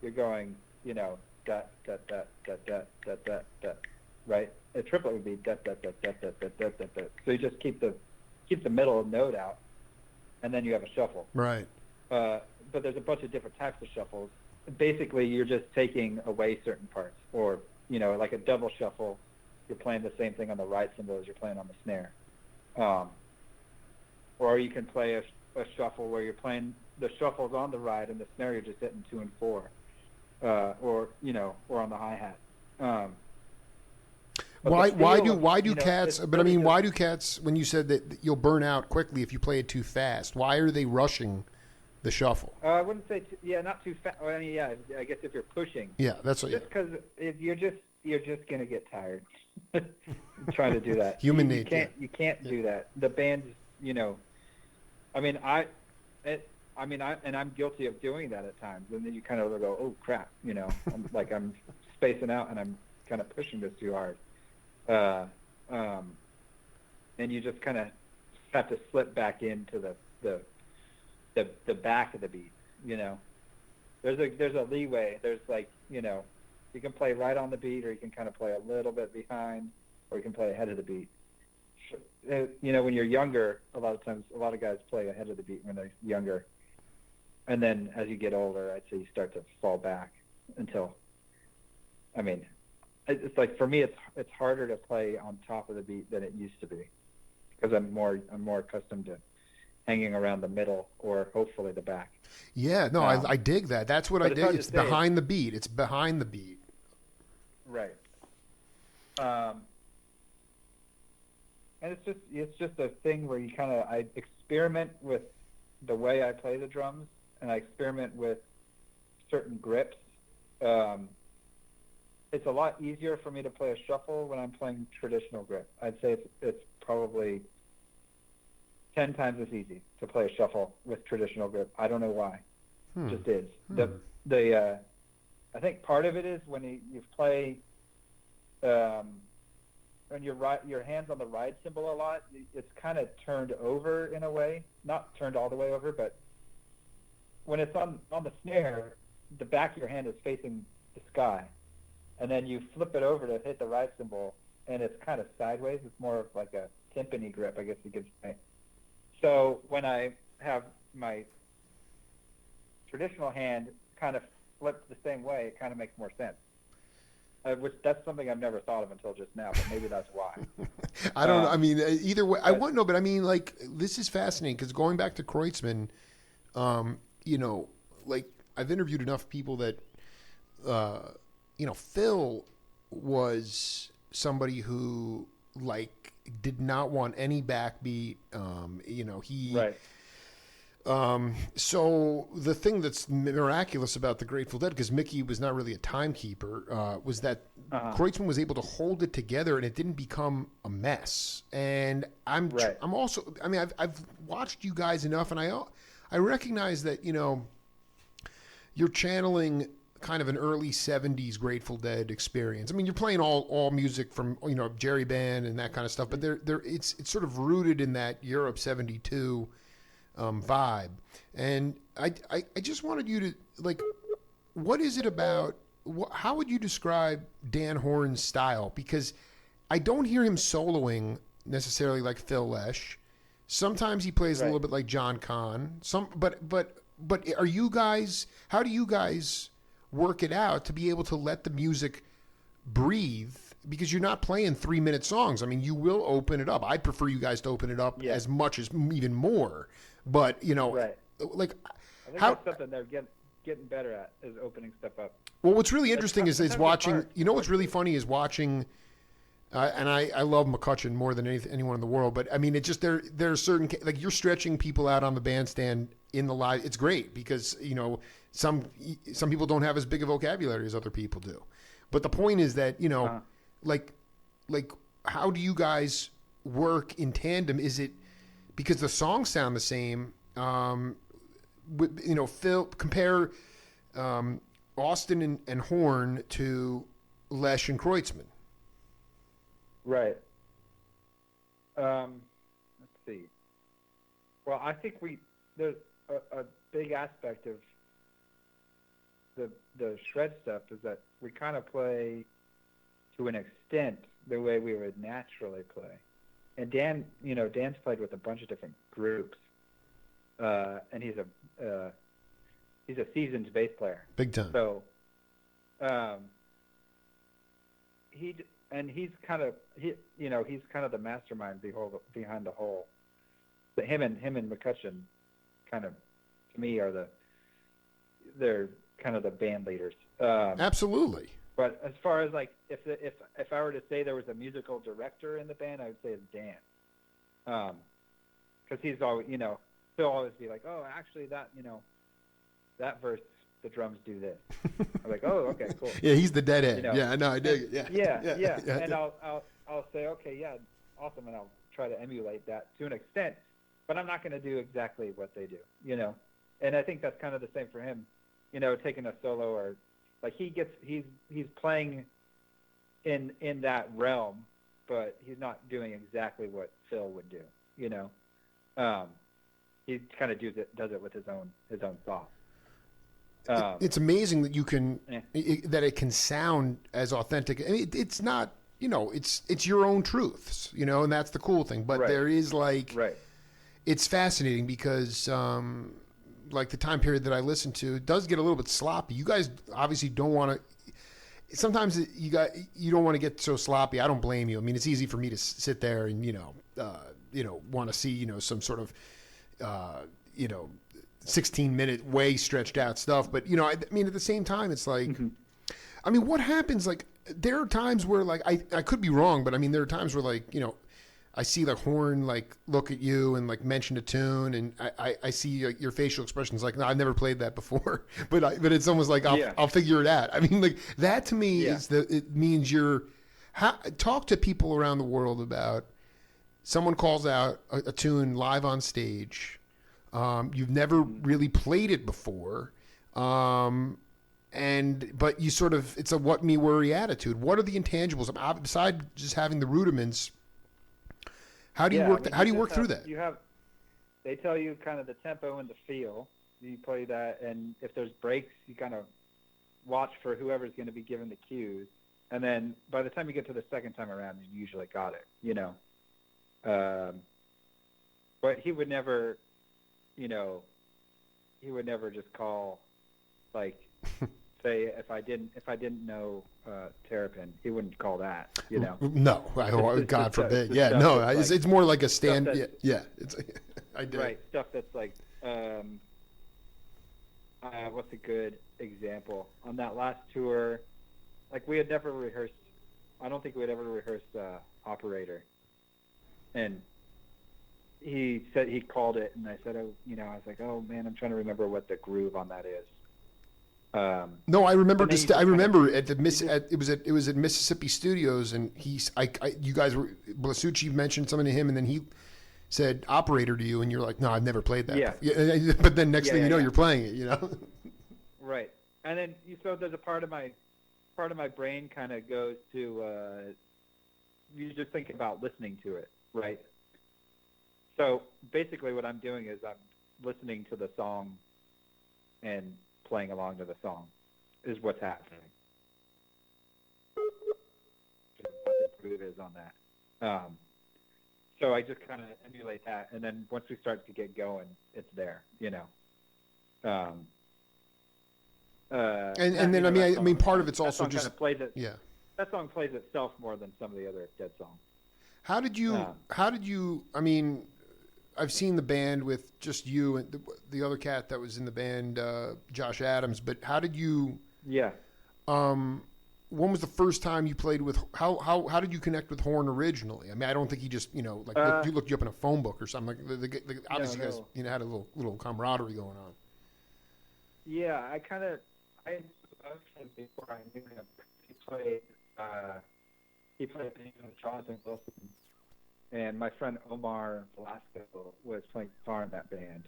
You're going, da da da da da da da da, right? A triplet would be da da da da da da da da da. So you just keep the middle note out, and then you have a shuffle. Right. But there's a bunch of different types of shuffles. Basically, you're just taking away certain parts, or like a double shuffle, you're playing the same thing on the right cymbal as you're playing on the snare. Or you can play a shuffle where you're playing the shuffles on the right and the snare you're just hitting 2 and 4, or on the hi-hat. Why do cats? But I mean, why do cats? When you said that you'll burn out quickly if you play it too fast, why are they rushing the shuffle? I wouldn't say, not too fast. I mean, I guess if you're pushing. Yeah, that's what. Just because if you're just you're just gonna get tired trying to do that. Human You nature. You can't do that. The band's, I mean, I'm guilty of doing that at times, and then you kind of go, oh crap, I'm spacing out and I'm kind of pushing this too hard, and you just kind of have to slip back into the back of the beat. There's a leeway. There's you can play right on the beat, or you can kind of play a little bit behind, or you can play ahead of the beat. When you're younger, a lot of times, a lot of guys play ahead of the beat when they're younger. And then as you get older, I'd say you start to fall back until, it's like, for me, it's harder to play on top of the beat than it used to be, because I'm more accustomed to hanging around the middle or hopefully the back. Yeah, no, I dig that. That's what I dig. It's behind the beat. It's behind the beat. Right. And it's just a thing where I experiment with the way I play the drums, and I experiment with certain grips. It's a lot easier for me to play a shuffle when I'm playing traditional grip. I'd say it's probably 10 times as easy to play a shuffle with traditional grip. I don't know why. It just is. I think part of it is when you play, when your hand's on the ride cymbal a lot, it's kind of turned over in a way. Not turned all the way over, but when it's on the snare, the back of your hand is facing the sky, and then you flip it over to hit the ride cymbal, and it's kind of sideways. It's more of like a timpani grip, I guess you could say. So when I have my traditional hand kind of flipped the same way, it kind of makes more sense. Which that's something I've never thought of until just now, but maybe that's why. I don't know. I mean, either way, I wouldn't know, but I mean, this is fascinating because going back to Kreutzmann, I've interviewed enough people that, Phil was somebody who did not want any backbeat. Right. So the thing that's miraculous about the Grateful Dead, because Mickey was not really a timekeeper, was that Kreutzmann was able to hold it together and it didn't become a mess. And I'm also, I've watched you guys enough, and I recognize that you're channeling kind of an early 70s Grateful Dead experience. I mean, you're playing all music from Jerry Band and that kind of stuff, but it's sort of rooted in that Europe 72 vibe. And I just wanted you to, what is it about, how would you describe Dan Horn's style? Because I don't hear him soloing necessarily like Phil Lesh. Sometimes he plays a little bit like John Kahn. But are you guys, how do you guys work it out to be able to let the music breathe? Because you're not playing 3-minute songs. I mean, you will open it up. I'd prefer you guys to open it up as much as even more. But I think that's something they're getting better at, is opening stuff up. Well, what's really interesting is watching. What's really funny is watching. And I love McCutcheon more than anyone in the world. But I mean, it's just there's certain, you're stretching people out on the bandstand in the live. It's great because some people don't have as big a vocabulary as other people do. But the point is that how do you guys work in tandem? Is it because the songs sound the same? Phil, compare Austin and Horn to Lesh and Kreutzmann. Right. Let's see. Well, I think there's a big aspect of the shred stuff is that we kind of play to an extent the way we would naturally play. And Dan's played with a bunch of different groups, and he's a seasoned bass player, big time. So, he's kind of the mastermind behind the whole. But him and McCutcheon, kind of, to me, they're kind of the band leaders. Absolutely. But as far as if I were to say there was a musical director in the band, I would say it's Dan. Because he's always, he'll always be like, oh, actually that verse the drums do this. I'm like, oh, okay, cool. Yeah, he's the deadhead. You know, Yeah, no, I dig it. Yeah, yeah. And I'll say, okay, yeah, awesome, and I'll try to emulate that to an extent, but I'm not going to do exactly what they do, you know. And I think that's kind of the same for him, you know, taking a solo or like he's playing in that realm, but he's not doing exactly what Phil would do, you know. He kind of does it with his own thoughts. It's amazing that you can Yeah. that it can sound as authentic. I mean, it's not, you know, it's your own truths, you know, and that's the cool thing. But Right. there is like, Right. it's fascinating because like the time period that I listen to, it does get a little bit sloppy. You guys obviously don't want to. Sometimes you don't want to get so sloppy. I don't blame you. I mean, it's easy for me to sit there and want to see, you know, some sort of 16-minute way stretched out stuff. But you know, I mean, at the same time, it's like, I mean, what happens? Like, there are times where like I could be wrong, but I mean, there are times where like, you know, I see the horn like look at you and like mention a tune, and I see your facial expressions like, no, I've never played that before, but it's almost like I'll figure it out. I mean, like that to me it means talk to people around the world about someone calls out a tune live on stage. You've never really played it before, but you sort of, it's a what me worry attitude. What are the intangibles besides just having the rudiments? How do you work? How do you work through that? They tell you kind of the tempo and the feel. You play that, and if there's breaks, you kind of watch for whoever's going to be given the cues. And then by the time you get to the second time around, you usually got it, you know. But he would never, you know, just call, like, say if I didn't know Terrapin, he wouldn't call that, you know. No, God forbid. Yeah, no, it's more like a stand. Yeah, it's I do. Right, stuff that's like, what's a good example on that last tour? Like we had never rehearsed. I don't think we had ever rehearsed Operator, and he said he called it, and I said, oh, you know, I was like, oh man, I'm trying to remember what the groove on that is. No, I remember. I remember at the it was at Mississippi Studios, and you guys were, Blasucci mentioned something to him, and then he said Operator to you, and you're like, no, I've never played that. Yeah. But then next thing you know, you're playing it, you know. Right, and then so there's a part of my brain kind of goes to you just think about listening to it, right? So basically, what I'm doing is I'm listening to the song and playing along to the song is what's happening. What the groove is on that. So I just kind of emulate that, and then once we start to get going, it's there, you know. And then I mean part of it's also just that song plays itself more than some of the other Dead songs. How did you? I mean, I've seen the band with just you and the other cat that was in the band, Josh Adams. But how did you? Yeah. When was the first time you played with? How did you connect with Horn originally? I mean, I don't think he just looked you up in a phone book or something. Like obviously you guys had a little camaraderie going on. Yeah, I loved him before I knew him. He played with Jonathan Wilson, and my friend Omar Velasco was playing guitar in that band.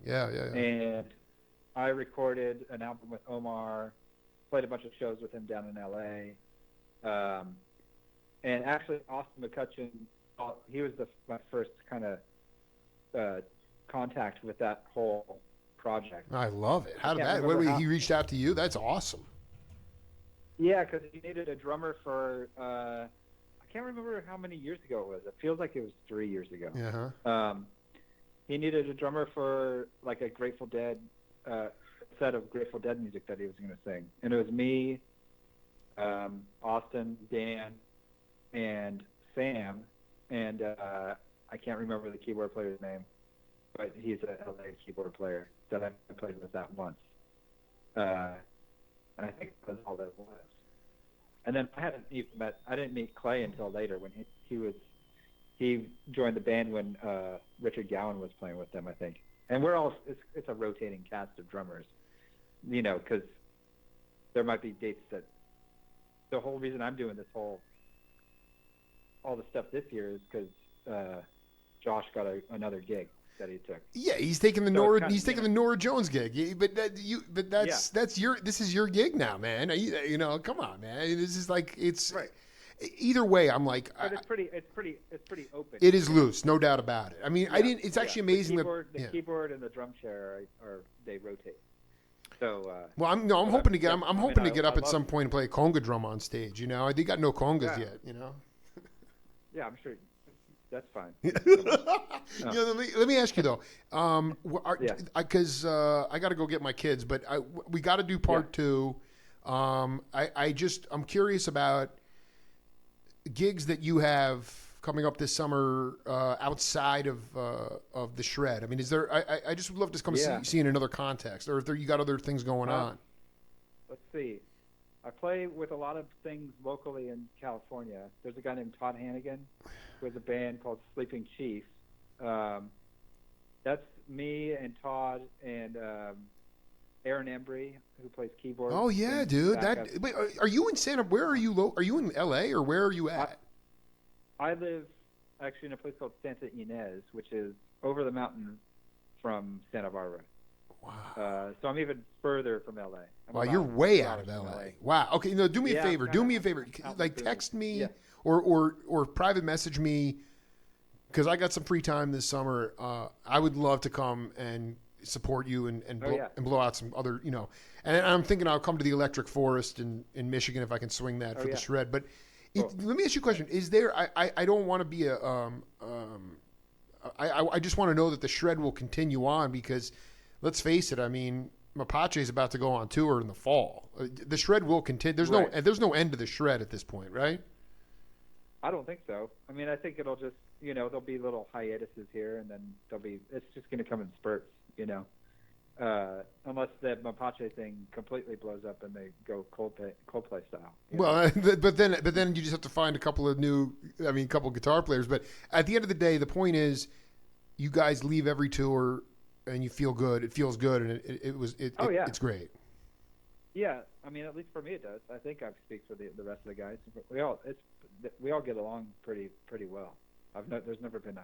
Yeah. And I recorded an album with Omar, played a bunch of shows with him down in L.A. And actually, Austin McCutcheon, he was my first kind of contact with that whole project. I love it. How did that? He reached out to you? That's awesome. Yeah, because he needed a drummer for. I can't remember how many years ago it was. It feels like it was 3 years ago. Uh-huh. He needed a drummer for like a Grateful Dead set of Grateful Dead music that he was going to sing, and it was me, Austin, Dan, and Sam, and I can't remember the keyboard player's name, but he's a LA keyboard player that I played with that once. And I think that's all that was. And then I didn't meet Clay until later when he joined the band when Richard Gowan was playing with them, I think. And it's a rotating cast of drummers. because there might be dates that the whole reason I'm doing all the stuff this year is because Josh got another gig that he took. Yeah, he's taking the the Nora Jones gig. This is your gig now, man. Come on, man. This is like it's right. Either way, I'm like, but it's pretty open. It is loose, no doubt about it. I mean, yeah. It's actually amazing the keyboard and the drum chair they rotate. So well, I'm hoping to get up at some point and play a conga drum on stage. They got no congas yet. Yeah, I'm sure. That's fine. Let me ask you though, because I got to go get my kids, but we got to do part two. I'm curious about gigs that you have coming up this summer outside of the shred. I mean, is there? I just would love to come see in another context, or if you got other things going on. Let's see. I play with a lot of things locally in California. There's a guy named Todd Hannigan who has a band called Sleeping Chief. That's me and Todd and Aaron Embry, who plays keyboard. Oh yeah, dude. Wait, are you in Santa? Where are you? Are you in L.A. or where are you at? I live actually in a place called Santa Ynez, which is over the mountain from Santa Barbara. Wow. So I'm even further from L.A. Wow, you're way out of L.A. Wow. Okay, do me a favor. Do me a favor. Like text me or private message me because I got some free time this summer. I would love to come and support you and blow out some other, And I'm thinking I'll come to the Electric Forest in Michigan if I can swing that for the shred. But let me ask you a question. Is there? I don't want to be I just want to know that the shred will continue on because. Let's face it. I mean, Mapache is about to go on tour in the fall. The shred will continue. There's no end to the shred at this point, right? I don't think so. I mean, I think it'll just, there'll be little hiatuses here, and then it's just going to come in spurts, unless the Mapache thing completely blows up and they go Coldplay style. Well, but then you just have to find a couple of couple guitar players. But at the end of the day, the point is, you guys leave every tour. And you feel good. It feels good, and it's great. Yeah, I mean, at least for me, it does. I think I speak for the rest of the guys. We all get along pretty well. There's never been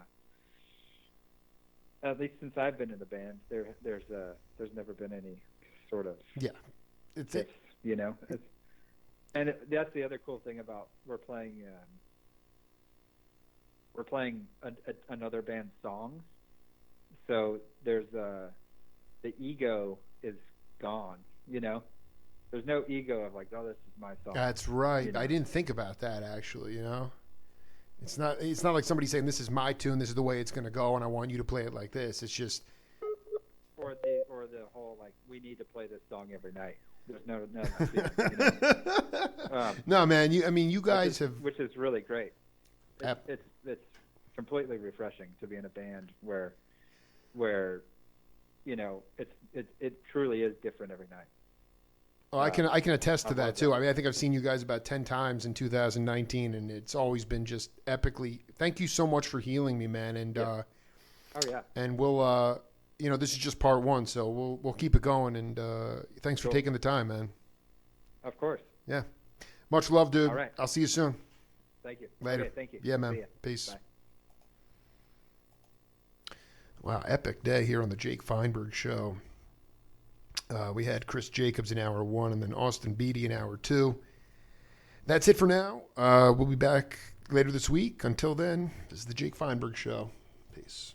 at least since I've been in the band, there's never been any sort of It's that's the other cool thing about we're playing another band's songs. So there's the ego is gone, There's no ego of like, oh, this is my song. That's right. I didn't think about that actually. It's not like somebody saying this is my tune, this is the way it's going to go, and I want you to play it like this. It's just or the whole like we need to play this song every night. There's no no, man. You guys which is really great. It's completely refreshing to be in a band where it truly is different every night. Oh, I can attest to that too. I mean, I think I've seen you guys about 10 times in 2019, and it's always been just epically. Thank you so much for healing me, man. And and we'll this is just part one, so we'll keep it going. And thanks for taking the time, man. Of course. Yeah. Much love, dude. All right. I'll see you soon. Thank you. Later. Okay, thank you. Yeah, man. Peace. Bye. Wow, epic day here on the Jake Feinberg Show. We had Chris Jacobs in hour 1 and then Austin Beede in hour 2. That's it for now. We'll be back later this week. Until then, this is the Jake Feinberg Show. Peace.